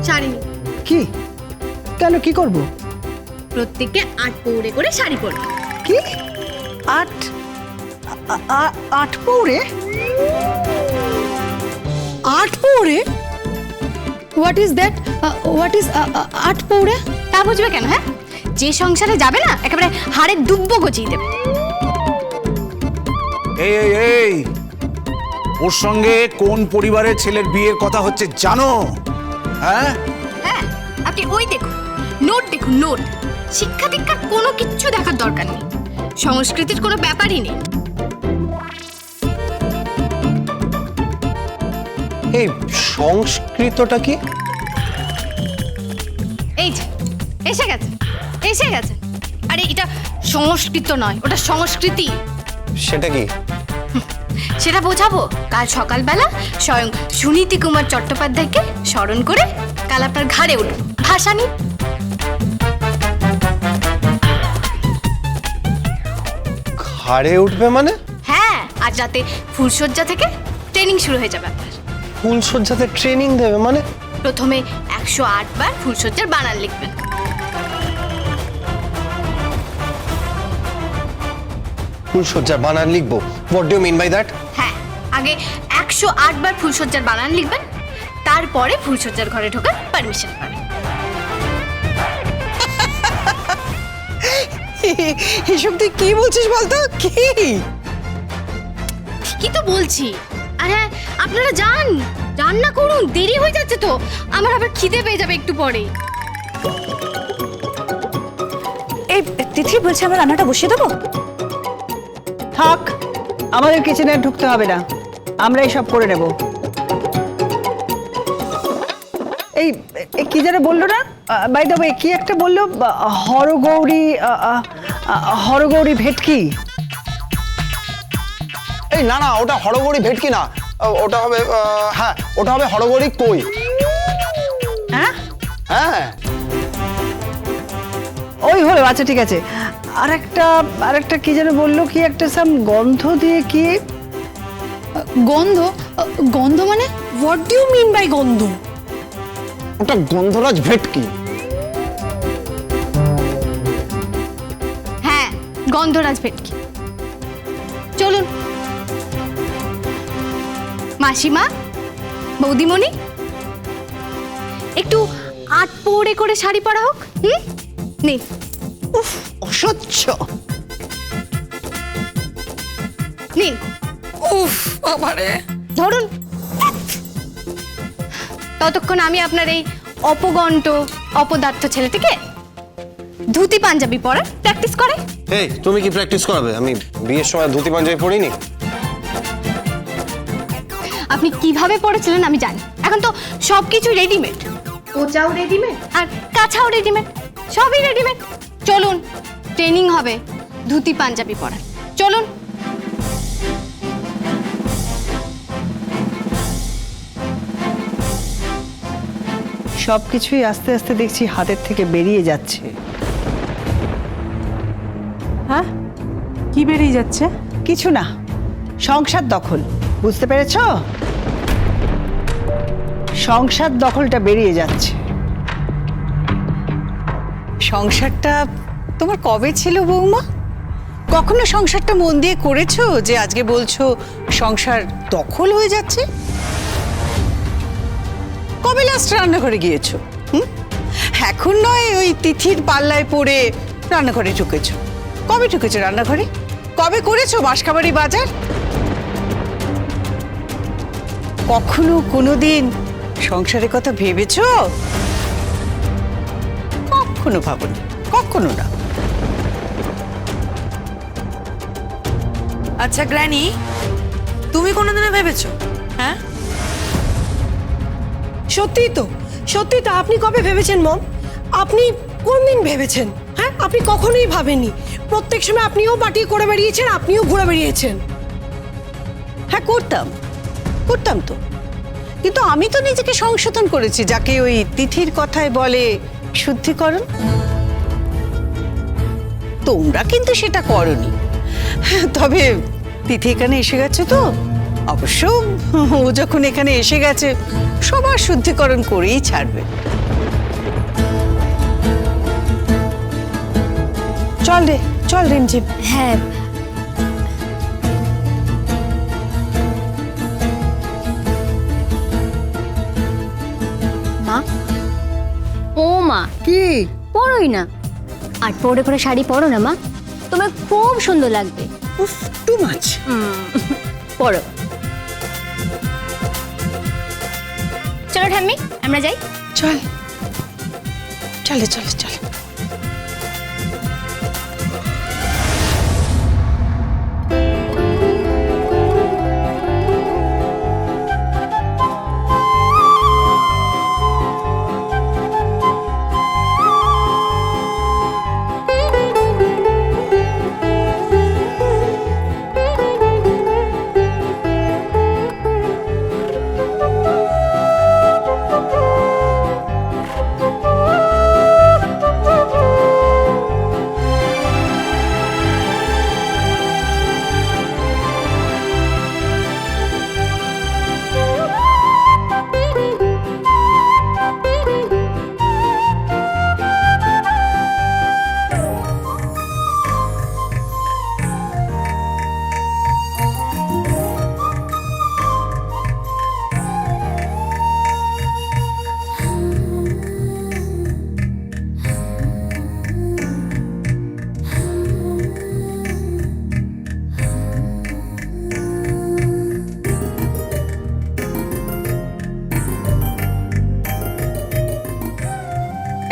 শাড়ি নিন। কি? কেন, কি করব? প্রত্যেককে 8 পৌড়ে করে শাড়ি পরবে। কি? 8 পৌড়ে? 8 পৌড়ে? What is that? What is 8 পৌড়ে? তা বুঝবে কেন? হ্যাঁ, যে সংসারে যাবে না একেবারে হাড়ে দুব্বো গজিয়ে দেবে। এই এই এই, ওর সঙ্গে কোন পরিবারের ছেলের বিয়ের কথা হচ্ছে জানো? হ্যাঁ হ্যাঁ, আপনি ওই দেখুন, নোট দেখুন, নোট। শিক্ষা দীক্ষার কোনো কিচ্ছু দেখার দরকার নেই, সংস্কৃতির কোনো ব্যাপারই নেই। এই সংস্কৃতটা কি? এই যে এসে গেছে, এসে গেছে। আরে এটা সংস্কৃত নয়, ওটা সংস্কৃতি। সেটা কি? সেটা বোঝাবো কাল সকালবেলা স্বয়ং সুনীতি কুমার চট্টোপাধ্যায়কে স্মরণ করে কাল আপনার ঘাড়ে উঠুন ভাষা নিন। ঘাড়ে উঠবে মানে? হ্যাঁ, আজ রাতে ফুলশয্যা থেকে ট্রেনিং শুরু হয়ে যাবে আপনার। ফুলসজ্জাতে ট্রেনিং দেবে মানে? প্রথমে 108 বার ফুলশয্যার বানান লিখবেন। ফুলসজ্জার বানান লিখবো? What do you mean by that? হ্যাঁ, আগে 108 বার ফুলশয্যার বানান লিখবেন, তারপরে ফুলশয্যার ঘরে ঢোকার পারমিশন পাবেন। এসব তুই কি বলছিস বলতো? কি? ঠিকই তো বলছি। আর হ্যাঁ, আপনারা যান, রান্না করুন, দেরি হয়ে যাচ্ছে তো। আমার আবার খিদে পেয়ে যাবে একটু পরে। এই তিথি বলছে আমার রান্নাটা বসিয়ে দেবো? থাক, আমাদের কিচেনে ঢুকতে হবে না, আমরাই সব করে নেব। এই এই কি যেন বললো না, বাই দ্য ওয়ে, কি একটা বললো, হরগৌরী, হরগৌরী ভেটকি। এই না না, ওটা হরগৌরী ভেটকি না, ওটা হবে হ্যাঁ, ওটা হবে হরগৌরী কই। হ্যাঁ হ্যাঁ, ওই হলো, আচ্ছা ঠিক আছে। আরেকটা কি যেন বললো, কি একটা সাম গন্ধ দিয়ে, কি গন্ধ? গন্ধ মানে? What do you mean by গন্ধ? ওটা গন্ধরাজ ভেটকি। হ্যাঁ, গন্ধরাজ ভেটকি। চলুন মাসিমা, বৌদিমণি, একটু 8 পৌড়ে করে শাড়ি পরা হোক। নে। উফ, অসহ্য। নিন। উফ বাবারে। ধরুন। ততক্ষণ আমি আপনার এই অপগণ্ড অপদার্থ ছেলেটিকে ধুতি পাঞ্জাবি পরার প্র্যাকটিস করে। এই তুমি কি প্র্যাকটিস করাবে? আমি বিয়ের সময় ধুতি পাঞ্জাবি পরিনি। আপনি কিভাবে পড়েছিলেন আমি জানি, এখন তো সবকিছু রেডিমেড, কোচাও রেডিমেড আর কাছাও রেডিমেড, সবই রেডিমেড। চলুন, ট্রেনিং হবে ধুতি পাঞ্জাবি পরার। চলুন। সবকিছুই আস্তে আস্তে দেখছি হাতের থেকে বেরিয়ে যাচ্ছে। হ্যাঁ, কি বেরিয়ে যাচ্ছে? কিছু না, সংসার দখল, বুঝতে পেরেছ? সংসার দখলটা বেরিয়ে যাচ্ছে। সংসারটা তোমার কবে ছিল বৌমা? কখনো সংসারটা মন দিয়ে করেছো যে আজকে বলছো সংসার দখল হয়ে যাচ্ছে? কবে লাস্ট রান্নাঘরে গিয়েছো? এখন নয় ওই তিথির পাল্লায় পড়ে রান্নাঘরে ঢুকেছো। কবে ঢুকেছো রান্নাঘরে? কবে করেছো বাঁশকাবাড়ি বাজার? কখনো কোনোদিন সংসারের কথা ভেবেছো? কখনো ভাবনি, কখনো না। আচ্ছা গ্র্যানি, তুমি কোনোদিনও ভেবেছো? হ্যাঁ, সত্যি তো, সত্যি তো। আপনি কবে ভেবেছেন মম? আপনি কোন দিন ভেবেছেন? হ্যাঁ, আপনি কখনোই ভাবেননি। প্রত্যেক সময় আপনিও পার্টি করে বেরিয়েছেন, আপনিও ঘুরে বেরিয়েছেন। হ্যাঁ করতাম, করতাম তো, কিন্তু আমি তো নিজেকে সংশোধন করেছি, যাকে ওই তিথির কথায় বলে শুদ্ধিকরণ। তোমরা কিন্তু সেটা করনি। তবে তিথি এখানে এসে গেছে তো, অবশ্য ও যখন এখানে এসে গেছে সবার শুদ্ধিকরণ করেই ছাড়বে। চল রে, চল রিমঝিম। হ্যাঁ মা, ও মা, কি পরোই না। আর পরে করে শাড়ি পরো না মা, তোমার খুব সুন্দর লাগবে। উফ, টু মাচ। পরো। চলো ঠাম্মি, আমরা যাই। চল, চলে চলে চলে।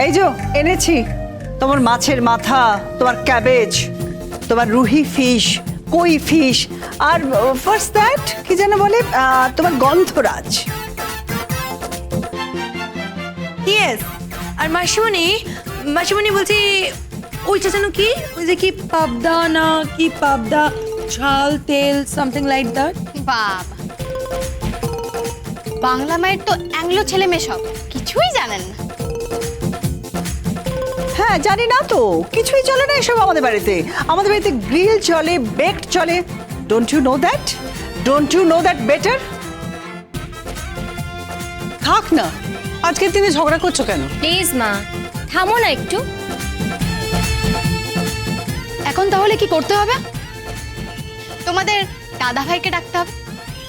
এই যে এনেছি তোমার মাছের মাথা, তোমার ক্যাবেজ, তোমার রুহি ফিশ, কই ফিশ, আর ফার্স্ট দ্যাট কি যেন বলে তোমার গন্ধরাজ। ইয়েস। আর মাসিমণি, মাসিমণি বলছি ওইটা যেন কি, ওই যে কি পাবদা না কি পাবদা, ঝাল তেল সামথিং লাইক দ্যাট। বাবা, বাংলা মায়ের তো অ্যাংলো ছেলে মেয়ে সব কিছুই জানেন না। হ্যাঁ জানি না তো, কিছুই চলে না এসব আমাদের বাড়িতে। আমাদের বাড়িতে গ্রিল চলে, বেকড চলে। Don't you know that? Don't you know that better? থাক না, আজকের দিনে ঝগড়া করছো কেন? প্লিজ মা, থামো না একটু। এখন তাহলে কি করতে হবে? তোমাদের দাদা ভাইকে ডাকতে হবে।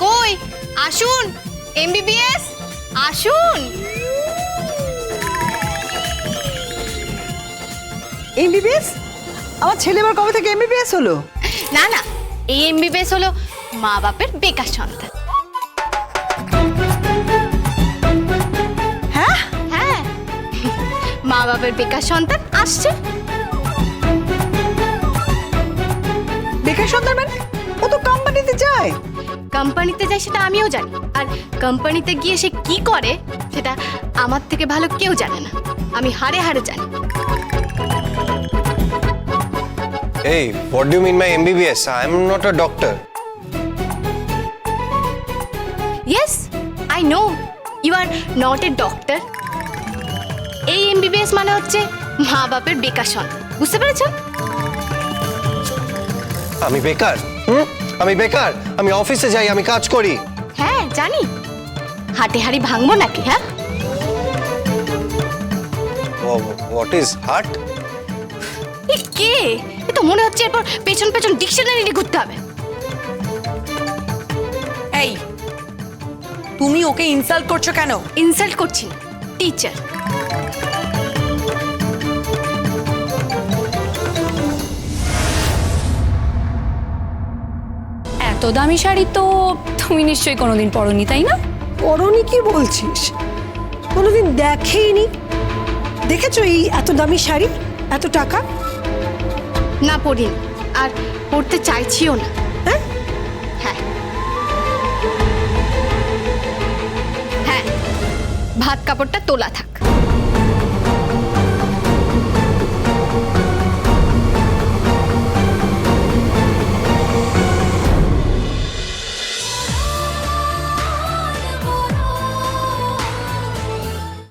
কই, আসুন এমবিবিএস, আসুন। এমবিবিএস? আমার ছেলে আবার কবে থেকে এমবিবিএস হলো? না না, এই এমবিবিএস হলো মা বাপের বেকার সন্তান। হ্যাঁ, হ্যাঁ, মা বাপের বেকার সন্তান আসছে। বেকার সন্তান মানে? ও তো কোম্পানিতে যায়। কোম্পানিতে যায় সেটা আমিও জানি, আর কোম্পানিতে গিয়ে সে কি করে সেটা আমার থেকে ভালো কেউ জানে না। আমি হাড়ে হাড়ে জানি। Hey, what do you mean by MBBS? I'm not a doctor. Yes, I know you are not a doctor. এই এমবিবিএস মানে হচ্ছে মা বাপের বেকার সন্তান, বুঝতে পেরেছেন? আমি বেকার? আমি বেকার? আমি অফিসে যাই, আমি কাজ করি। হ্যাঁ জানি, হাটে হাড়ি ভাঙবো নাকি? হ্যাঁ, What is heart? এ কে? এ তো মনে হচ্ছে এরপর পেছন পেছন ডিকশনারি নিয়ে ঘুরতে হবে। এই, তুমি ওকে ইনসাল্ট করছো কেন? ইনসাল্ট করছি না, টিচার। এত দামি শাড়ি তো তুমি নিশ্চয়ই কোনোদিন পরনি, তাই না? পরনি কি বলছিস? কোনোদিন দেখেইনি। দেখেছো এই এত দামি শাড়ি, এত টাকা? না পড়িনি, আর পড়তে চাইছিও না। হ্যাঁ, হ্যাঁ হ্যাঁ, ভাত কাপড়টা তোলা থাক।